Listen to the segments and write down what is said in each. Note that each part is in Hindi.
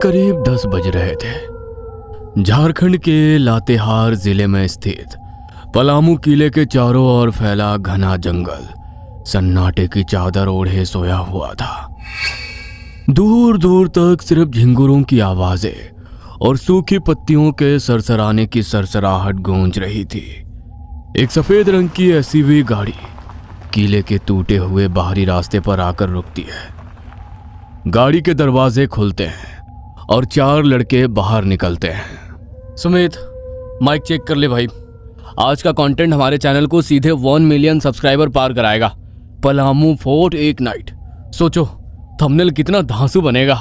करीब 10 बज रहे थे। झारखंड के लातेहार जिले में स्थित पलामू किले के चारों ओर फैला घना जंगल सन्नाटे की चादर ओढ़े सोया हुआ था। दूर दूर तक सिर्फ झिंगुरों की आवाजें और सूखी पत्तियों के सरसराने की सरसराहट गूंज रही थी। एक सफेद रंग की एसयूवी गाड़ी किले के टूटे हुए बाहरी रास्ते पर आकर रुकती है। गाड़ी के दरवाजे खुलते हैं और 4 लड़के बाहर निकलते हैं। सुमित, माइक चेक कर ले भाई। आज का कंटेंट हमारे चैनल को सीधे 1 मिलियन सब्सक्राइबर पार कराएगा। पलामू फोर्ट एक नाइट। सोचो थंबनेल कितना धांसू बनेगा।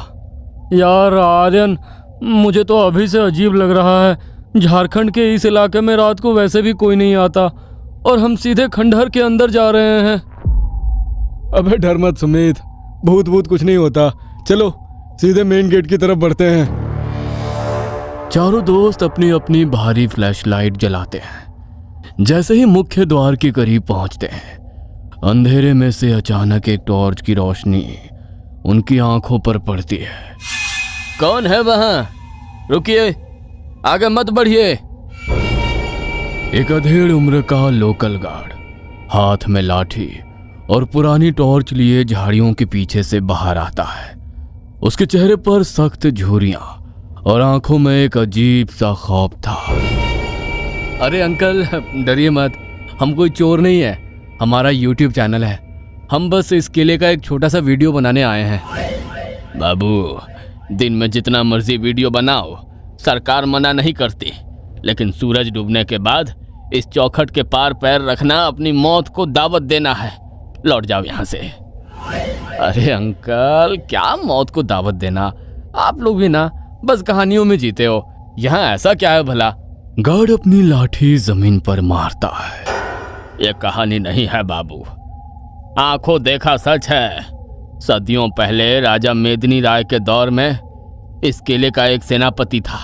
यार आर्यन, मुझे तो अभी से अजीब लग रहा है। झारखंड के इस इलाके में रात को वैसे भी कोई नहीं आता और हम सीधे खंडहर के अंदर जा रहे हैं। अबे डर मत सुमित, भूत कुछ नहीं होता। चलो सीधे मेन गेट की तरफ बढ़ते हैं। चारों दोस्त अपनी अपनी भारी फ्लैशलाइट जलाते हैं। जैसे ही मुख्य द्वार के करीब पहुंचते हैं, अंधेरे में से अचानक एक टॉर्च की रोशनी उनकी आंखों पर पड़ती है। कौन है वहां? रुकिए, आगे मत बढ़िए। एक अधेड़ उम्र का लोकल गार्ड हाथ में लाठी और पुरानी टॉर्च लिए झाड़ियों के पीछे से बाहर आता है। उसके चेहरे पर सख्त झुर्रियां और आंखों में एक अजीब सा खौफ था। अरे अंकल, डरिए मत, हम कोई चोर नहीं है। हमारा YouTube चैनल है। हम बस इस किले का एक छोटा सा वीडियो बनाने आए हैं। बाबू, दिन में जितना मर्जी वीडियो बनाओ, सरकार मना नहीं करती, लेकिन सूरज डूबने के बाद इस चौखट के पार पैर रखना अपनी मौत को दावत देना है। लौट जाओ यहाँ से। अरे अंकल, क्या मौत को दावत देना? आप लोग भी ना बस कहानियों में जीते हो। यहाँ ऐसा क्या है भला? गार्ड अपनी लाठी जमीन पर मारता है। यह कहानी नहीं है बाबू, आंखों देखा सच है। सदियों पहले राजा मेदिनी राय के दौर में इस किले का एक सेनापति था।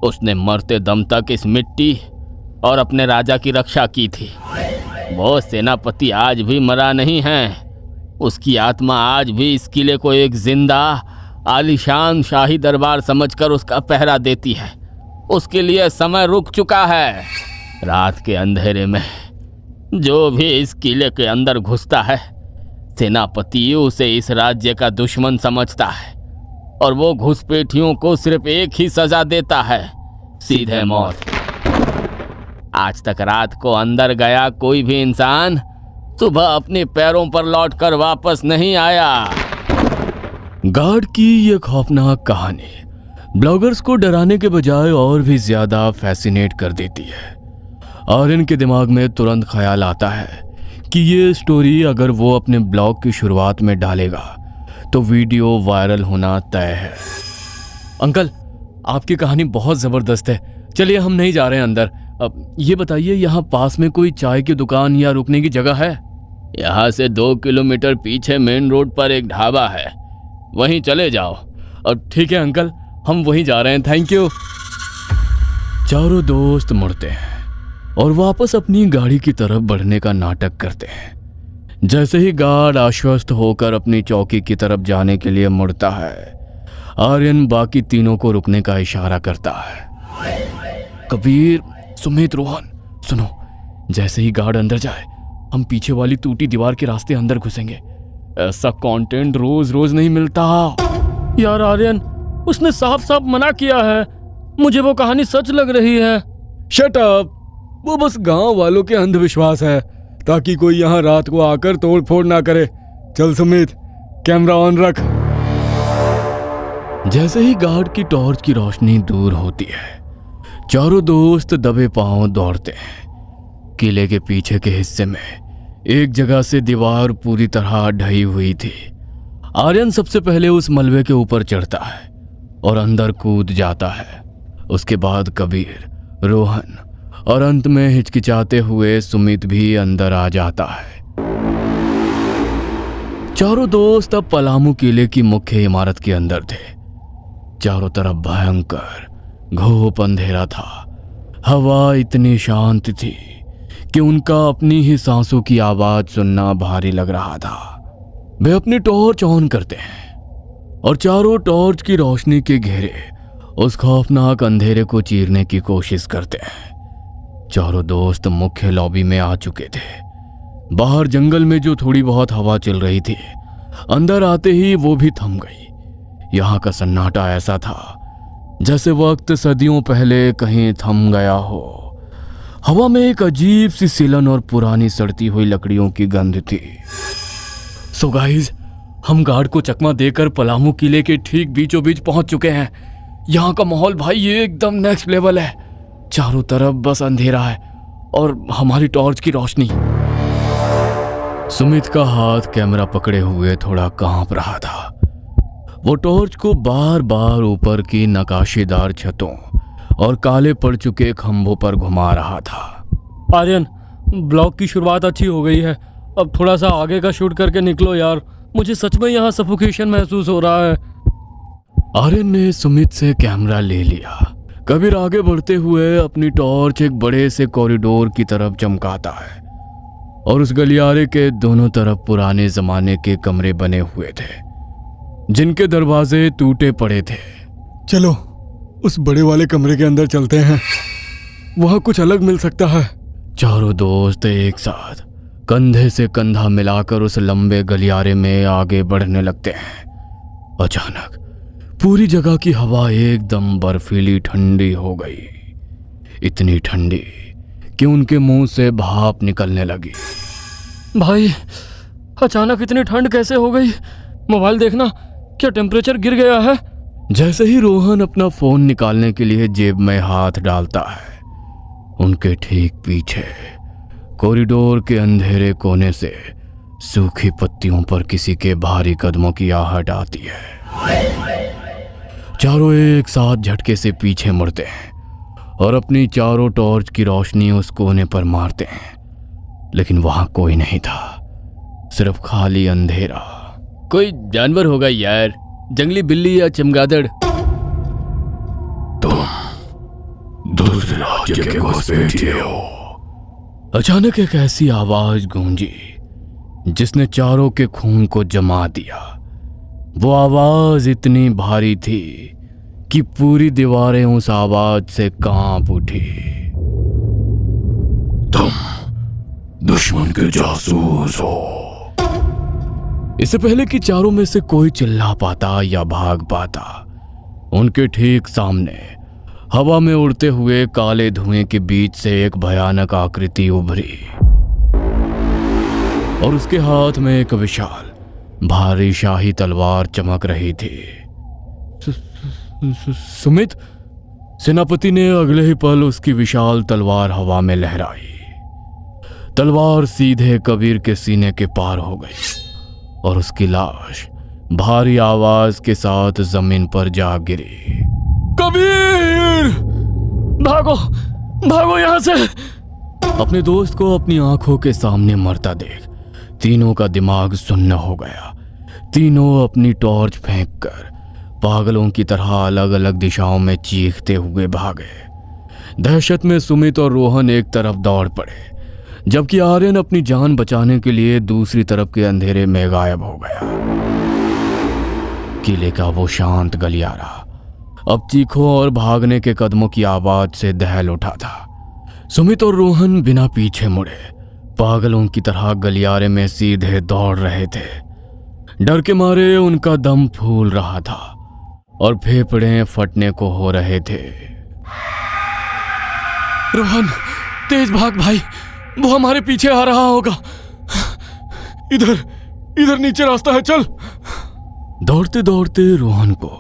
उसने मरते दम तक इस मिट्टी और अपने राजा की रक्षा की थी। वो सेनापति आज भी मरा नहीं है। उसकी आत्मा आज भी इस किले को एक जिंदा आलीशान शाही दरबार समझकर उसका पहरा देती है। उसके लिए समय रुक चुका है। रात के अंधेरे में जो भी इस किले के अंदर घुसता है, सेनापति उसे इस राज्य का दुश्मन समझता है और वो घुसपैठियों को सिर्फ एक ही सजा देता है, सीधे मौत। आज तक रात को अंदर गया कोई भी इंसान सुबह अपने पैरों पर लौटकर वापस नहीं आया। गार्ड की ये खौफनाक कहानी ब्लॉगर्स को डराने के बजाय और भी ज्यादा फैसिनेट कर देती है। आर्यन के दिमाग में तुरंत ख्याल आता है कि ये स्टोरी अगर वो अपने ब्लॉग की शुरुआत में डालेगा तो वीडियो वायरल होना तय है। अंकल, आपकी कहानी बहुत ज़बरदस्त है। चलिए हम नहीं जा रहे हैं अंदर। अब ये बताइए, यहाँ पास में कोई चाय की दुकान या रुकने की जगह है? यहाँ से 2 किलोमीटर पीछे मेन रोड पर एक ढाबा है, वहीं चले जाओ। और ठीक है अंकल, हम वहीं जा रहे हैं। Thank you. चारों दोस्त मुड़ते हैं और वापस अपनी गाड़ी की तरफ बढ़ने का नाटक करते हैं। जैसे ही गार्ड आश्वस्त होकर अपनी चौकी की तरफ जाने के लिए मुड़ता है, आर्यन बाकी तीनों को रुकने का इशारा करता है। कबीर, सुमित, रोहन, सुनो, जैसे ही गार्ड अंदर जाए हम पीछे वाली टूटी दीवार के रास्ते अंदर घुसेंगे। ऐसा कंटेंट रोज रोज नहीं मिलता। यार आर्यन, उसने साफ साफ मना किया है। मुझे वो कहानी सच लग रही है। शट अप, वो बस गांव वालों के अंधविश्वास है ताकि कोई यहाँ रात को आकर तोड़ फोड़ ना करे। चल सुमित, कैमरा ऑन रख। जैसे ही गार्ड की टॉर्च की रोशनी दूर होती है, चारों दोस्त दबे पांव दौड़ते हैं। किले के पीछे के हिस्से में एक जगह से दीवार पूरी तरह ढही हुई थी। आर्यन सबसे पहले उस मलबे के ऊपर चढ़ता है और अंदर कूद जाता है। उसके बाद कबीर, रोहन और अंत में हिचकिचाते हुए सुमित भी अंदर आ जाता है। चारों दोस्त अब पलामू किले की मुख्य इमारत के अंदर थे। चारों तरफ भयंकर घोप अंधेरा था। हवा इतनी शांत थी कि उनका अपनी ही सांसों की आवाज सुनना भारी लग रहा था। वे अपनी टॉर्च ऑन करते हैं और चारों टॉर्च की रोशनी के घेरे उस खौफनाक अंधेरे को चीरने की कोशिश करते हैं। चारों दोस्त मुख्य लॉबी में आ चुके थे। बाहर जंगल में जो थोड़ी बहुत हवा चल रही थी, अंदर आते ही वो भी थम गई। यहाँ का सन्नाटा ऐसा था जैसे वक्त सदियों पहले कहीं थम गया हो। हवा में एक अजीब सी सिलन और पुरानी सड़ती हुई लकड़ियों की गंध थी। सो गाइस, हम गार्ड को चकमा देकर पलामू किले के ठीक बीचों बीच पहुंच चुके हैं। यहाँ का माहौल भाई ये एकदम नेक्स्ट लेवल है। चारों तरफ बस अंधेरा है और हमारी टॉर्च की रोशनी। सुमित का हाथ कैमरा पकड़े हुए थोड़ा कांप रहा था। वो टॉर्च को बार बार ऊपर की नकाशीदार छतों और काले पड़ चुके खंभों पर घुमा रहा था। आर्यन, ब्लॉग की शुरुआत अच्छी हो गई है, अब थोड़ा सा आगे का शूट करके निकलो यार। मुझे सच में यहाँ सफोकेशन महसूस हो रहा है। आर्यन ने सुमित से कैमरा ले लिया। कबीर आगे बढ़ते हुए अपनी टॉर्च एक बड़े से कॉरिडोर की तरफ चमकाता है और उस गलियारे के दोनों तरफ पुराने जमाने के कमरे बने हुए थे, जिनके दरवाजे टूटे पड़े थे। चलो उस बड़े वाले कमरे के अंदर चलते हैं, वहां कुछ अलग मिल सकता है। चारों दोस्त एक साथ कंधे से कंधा मिलाकर उस लंबे गलियारे में आगे बढ़ने लगते हैं। अचानक पूरी जगह की हवा एकदम बर्फीली ठंडी हो गई। इतनी ठंडी कि उनके मुंह से भाप निकलने लगी। भाई, अचानक इतनी ठंड कैसे हो गई? मोबाइल देखना, क्या टेम्परेचर गिर गया है? जैसे ही रोहन अपना फोन निकालने के लिए जेब में हाथ डालता है, उनके ठीक पीछे कॉरिडोर के अंधेरे कोने से सूखी पत्तियों पर किसी के भारी कदमों की आहट आती है। चारों एक साथ झटके से पीछे मुड़ते हैं और अपनी चारों टॉर्च की रोशनी उस कोने पर मारते हैं, लेकिन वहां कोई नहीं था, सिर्फ खाली अंधेरा। कोई जानवर होगा यार, जंगली बिल्ली या चमगादड़। तुम दूसरे राज्य के घुसपैठिए हो। अचानक एक ऐसी आवाज गूंजी जिसने चारों के खून को जमा दिया। वो आवाज इतनी भारी थी कि पूरी दीवारें उस आवाज से कांप उठी। तुम दुश्मन के जासूस हो। इससे पहले कि चारों में से कोई चिल्ला पाता या भाग पाता, उनके ठीक सामने हवा में उड़ते हुए काले धुएं के बीच से एक भयानक आकृति उभरी और उसके हाथ में एक विशाल भारी शाही तलवार चमक रही थी। सुमित, सेनापति ने अगले ही पल उसकी विशाल तलवार हवा में लहराई। तलवार सीधे कबीर के सीने के पार हो गई और उसकी लाश भारी आवाज के साथ जमीन पर जा गिरी। कबीर, भागो भागो यहाँ से। अपने दोस्त को अपनी आंखों के सामने मरता देख तीनों का दिमाग सुन्न हो गया। तीनों अपनी टॉर्च फेंककर पागलों की तरह अलग अलग दिशाओं में चीखते हुए भागे। दहशत में सुमित और रोहन एक तरफ दौड़ पड़े, जबकि आर्यन अपनी जान बचाने के लिए दूसरी तरफ के अंधेरे में गायब हो गया। किले का वो शांत गलियारा अब चीखों और भागने के कदमों की आवाज से दहल उठा था। सुमित और रोहन बिना पीछे मुड़े पागलों की तरह गलियारे में सीधे दौड़ रहे थे। डर के मारे उनका दम फूल रहा था और फेफड़े फटने को हो रहे थे। रोहन, तेज भाग भाई, वो हमारे पीछे आ रहा होगा। इधर नीचे रास्ता है, चल। दौड़ते दौड़ते रोहन को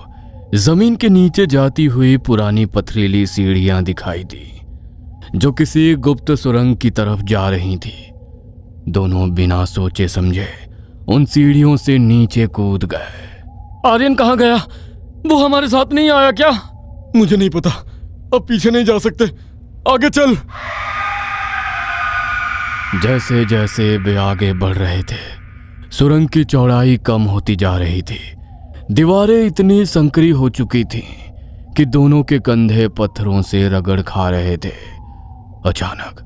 जमीन के नीचे जाती हुई पुरानी पथरीली सीढ़ियां दिखाई दी, जो किसी गुप्त सुरंग की तरफ जा रही थी। दोनों बिना सोचे समझे उन सीढ़ियों से नीचे कूद गए। आर्यन कहाँ गया? वो हमारे साथ नहीं आया क्या? मुझे नहीं पता, अब पीछे नहीं जा सकते, आगे चल। जैसे जैसे वे आगे बढ़ रहे थे, सुरंग की चौड़ाई कम होती जा रही थी। दीवारें इतनी संकरी हो चुकी थीं कि दोनों के कंधे पत्थरों से रगड़ खा रहे थे। अचानक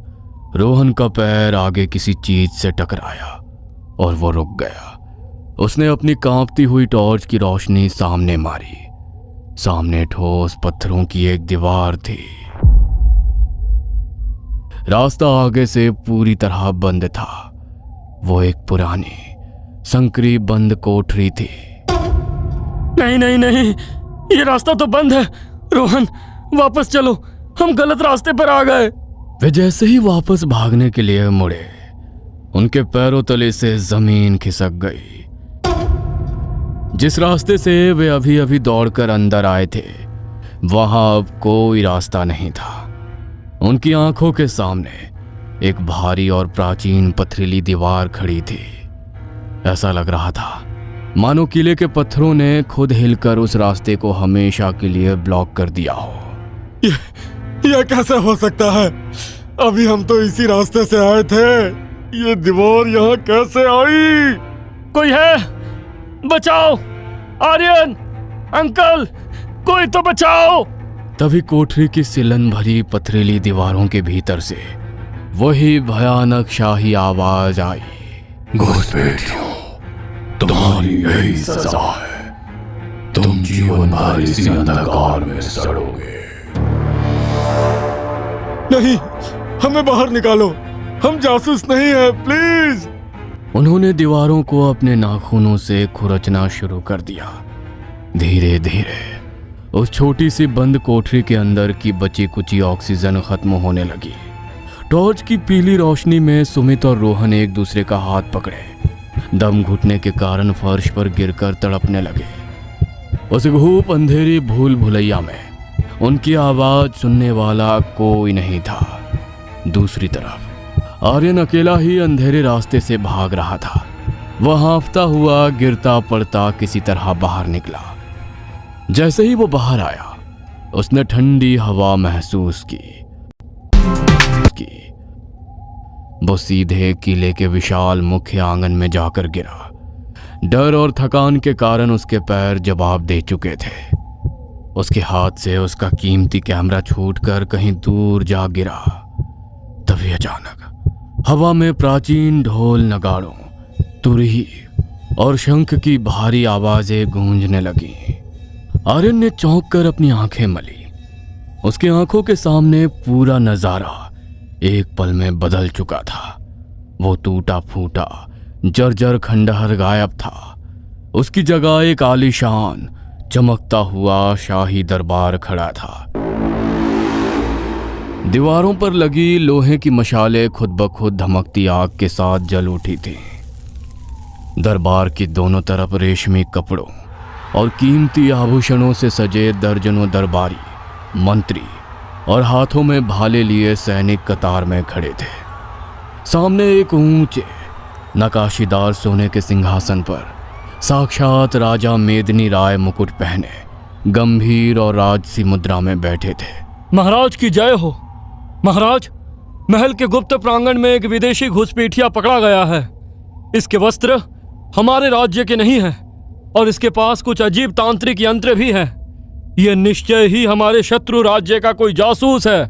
रोहन का पैर आगे किसी चीज से टकराया और वो रुक गया। उसने अपनी कांपती हुई टॉर्च की रोशनी सामने मारी। सामने ठोस पत्थरों की एक दीवार थी। रास्ता आगे से पूरी तरह बंद था। वो एक पुरानी संकरी बंद कोठरी थी। नहीं नहीं नहीं, ये रास्ता तो बंद है। रोहन, वापस चलो, हम गलत रास्ते पर आ गए। वे जैसे ही वापस भागने के लिए मुड़े, उनके पैरों तले से जमीन खिसक गई। जिस रास्ते से वे अभी अभी दौड़कर अंदर आए थे, वहां अब कोई रास्ता नहीं था। उनकी आंखों के सामने एक भारी और प्राचीन पथरीली दीवार खड़ी थी। ऐसा लग रहा था मानो किले के पत्थरों ने खुद हिलकर उस रास्ते को हमेशा के लिए ब्लॉक कर दिया हो। ये कैसे हो सकता है? अभी हम तो इसी रास्ते से आए थे। ये दीवार यहाँ कैसे आई? कोई है? बचाओ! आर्यन, अंकल, कोई तो बचाओ! तभी कोठरी की सिलन भरी पथरीली दीवारों के भीतर से वही भयानक शाही आवाज आई। घुसपैठियों, तुम्हारी यही सजा है। तुम जीवन भर इसी अंधकार में सड़ोगे। नहीं, हमें बाहर निकालो। हम जासूस नहीं हैं, प्लीज। उन्होंने दीवारों को अपने नाखूनों से खुरचना शुरू कर दिया। धीरे धीरे उस छोटी सी बंद कोठरी के अंदर की बची कुची ऑक्सीजन खत्म होने लगी। टॉर्च की पीली रोशनी में सुमित और रोहन एक दूसरे का हाथ पकड़े दम घुटने के कारण फर्श पर गिरकर तड़पने लगे। उस घूप अंधेरी भूल भुलैया में उनकी आवाज सुनने वाला कोई नहीं था। दूसरी तरफ आर्यन अकेला ही अंधेरे रास्ते से भाग रहा था। वह हाँफता हुआ गिरता पड़ता किसी तरह बाहर निकला। जैसे ही वो बाहर आया, उसने ठंडी हवा महसूस की। वो सीधे किले के विशाल मुख्य आंगन में जाकर गिरा। डर और थकान के कारण उसके पैर जवाब दे चुके थे। उसके हाथ से उसका कीमती कैमरा छूटकर कहीं दूर जा गिरा। तभी अचानक हवा में प्राचीन ढोल, नगाड़ों, तुरही और शंख की भारी आवाजें गूंजने लगीं। आर्यन ने चौंक कर अपनी आंखें मली। उसकी आंखों के सामने पूरा नजारा एक पल में बदल चुका था। वो टूटा फूटा जर्जर खंडहर गायब था। उसकी जगह एक आलीशान चमकता हुआ शाही दरबार खड़ा था। दीवारों पर लगी लोहे की मशालें खुद ब खुद धमकती आग के साथ जल उठी थी। दरबार की दोनों तरफ रेशमी कपड़ों और कीमती आभूषणों से सजे दर्जनों दरबारी, मंत्री और हाथों में भाले लिए सैनिक कतार में खड़े थे। सामने एक ऊंचे नकाशीदार सोने के सिंहासन पर साक्षात राजा मेदिनी राय मुकुट पहने गंभीर और राजसी मुद्रा में बैठे थे। महाराज की जय हो। महाराज, महल के गुप्त प्रांगण में एक विदेशी घुसपैठिया पकड़ा गया है। इसके वस्त्र हमारे राज्य के नहीं हैं और इसके पास कुछ अजीब तांत्रिक यंत्र भी हैं। यह निश्चय ही हमारे शत्रु राज्य का कोई जासूस है।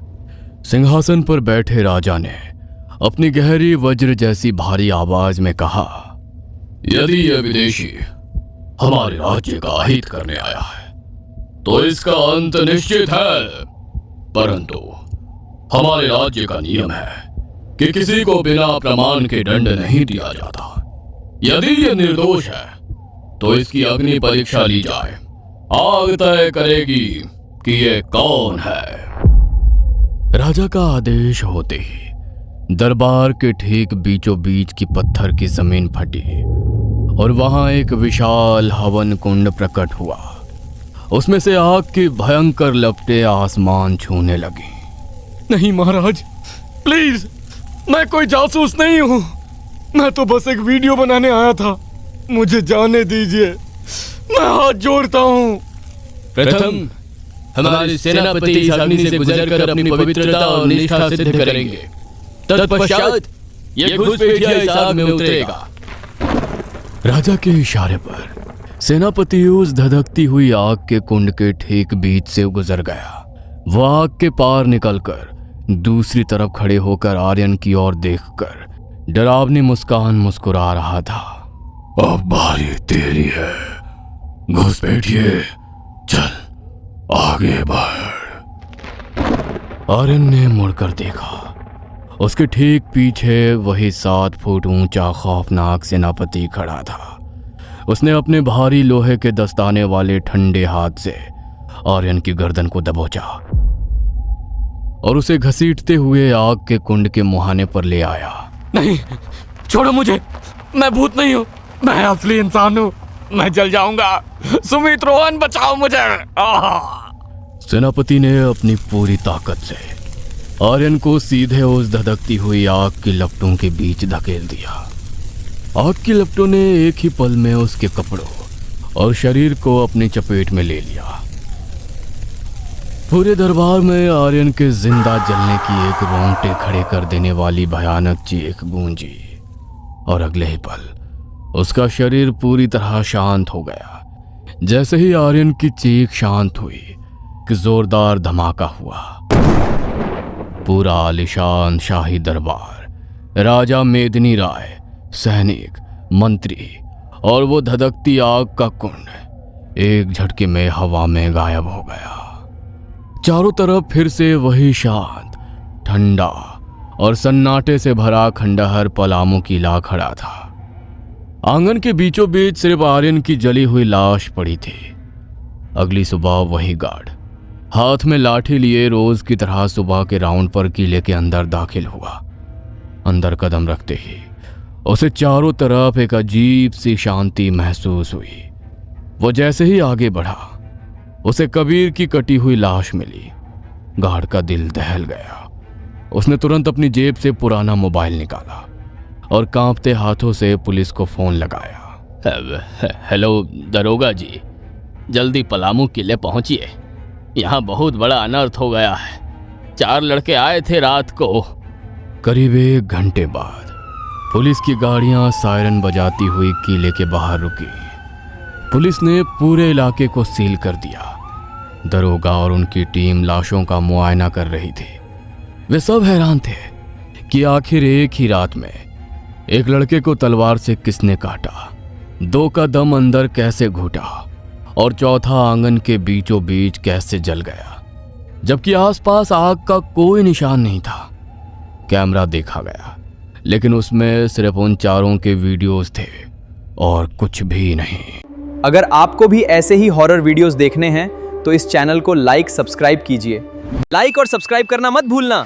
सिंहासन पर बैठे राजा ने अपनी गहरी वज्र जैसी भारी आवाज में कहा, यदि यह विदेशी हमारे राज्य का अहित करने आया है तो इसका अंत निश्चित है। परंतु हमारे राज्य का नियम है कि किसी को बिना प्रमाण के दंड नहीं दिया जाता। यदि यह निर्दोष है तो इसकी अग्नि परीक्षा ली जाए। आग तय करेगी कि ये कौन है। राजा का आदेश होते ही दरबार के ठीक बीचों बीच की पत्थर की जमीन फटी और वहां एक विशाल हवन कुंड प्रकट हुआ। उसमें से आग की भयंकर लपटें आसमान छूने लगी। नहीं महाराज, प्लीज, मैं कोई जासूस नहीं हूं। मैं तो बस एक वीडियो बनाने आया था। मुझे जाने दीजिए, मैं हाथ जोड़ता हूँ। प्रथम हमारे सेनापति इस अग्नि से गुजरकर अपनी पवित्रता और निष्ठा सिद्ध करेंगे। तत्पश्चात ये घुसपैठिया इस आग में उतरेगा। राजा के इशारे पर सेनापति उस धधकती हुई आग के कुंड के ठीक बीच से गुजर गया। वह आग के पार निकलकर दूसरी तरफ खड़े होकर आर्यन की ओर देखकर डरावनी मुस्कान मुस्कुरा रहा था। अब बारी तेरी है घुसपैठिए, चल आगे बढ़। आर्यन ने मुड़कर देखा। उसके ठीक पीछे वही 7 फुट ऊंचा खौफनाक सेनापति खड़ा था। उसने अपने भारी लोहे के दस्ताने वाले ठंडे हाथ से आर्यन की गर्दन को दबोचा और उसे घसीटते हुए आग के कुंड के मुहाने पर ले आया। नहीं, छोड़ो मुझे, मैं भूत नहीं हूँ, मैं असली इंसान हूँ, मैं जल जाऊंगा। सुमित, रोहन, बचाओ मुझे। सेनापति ने अपनी पूरी ताकत से आर्यन को सीधे उस धधकती हुई आग की लपटों के बीच धकेल दिया। आग की लपटों ने एक ही पल में उसके कपड़ों और शरीर को अपनी चपेट में ले लिया। पूरे दरबार में आर्यन के जिंदा जलने की एक रोंगटे खड़े कर देने वाली भयानक चीख गूंजी और अगले ही पल उसका शरीर पूरी तरह शांत हो गया। जैसे ही आर्यन की चीख शांत हुई कि जोरदार धमाका हुआ। पूरा आलिशान शाही दरबार, राजा मेदिनी राय, सैनिक, मंत्री और वो धधकती आग का कुंड एक झटके में हवा में गायब हो गया। चारों तरफ फिर से वही शांत, ठंडा और सन्नाटे से भरा खंडहर पलामू किला खड़ा था। आंगन के बीचों बीच सिर्फ आर्यन की जली हुई लाश पड़ी थी। अगली सुबह वही गार्ड हाथ में लाठी लिए रोज की तरह सुबह के राउंड पर किले के अंदर दाखिल हुआ। अंदर कदम रखते ही उसे चारों तरफ एक अजीब सी शांति महसूस हुई। वो जैसे ही आगे बढ़ा उसे कबीर की कटी हुई लाश मिली। गार्ड का दिल दहल गया। उसने तुरंत अपनी जेब से पुराना मोबाइल निकाला और कांपते हाथों से पुलिस को फोन लगाया। हेलो दरोगा जी, जल्दी पलामू किले पहुंचिए, यहाँ बहुत बड़ा अनर्थ हो गया है। 4 लड़के आए थे रात को। करीब 1 घंटे बाद पुलिस की गाड़ियां सायरन बजाती हुई किले के बाहर रुकी। पुलिस ने पूरे इलाके को सील कर दिया। दरोगा और उनकी टीम लाशों का मुआयना कर रही थी। वे सब हैरान थे कि आखिर एक ही रात में एक लड़के को तलवार से किसने काटा, 2 का दम अंदर कैसे घुटा और चौथा आंगन के बीचों बीच कैसे जल गया, जबकि आसपास आग का कोई निशान नहीं था। कैमरा देखा गया लेकिन उसमें सिर्फ उन चारों के वीडियोस थे और कुछ भी नहीं। अगर आपको भी ऐसे ही हॉरर वीडियोस देखने हैं तो इस चैनल को लाइक सब्सक्राइब कीजिए। लाइक और सब्सक्राइब करना मत भूलना।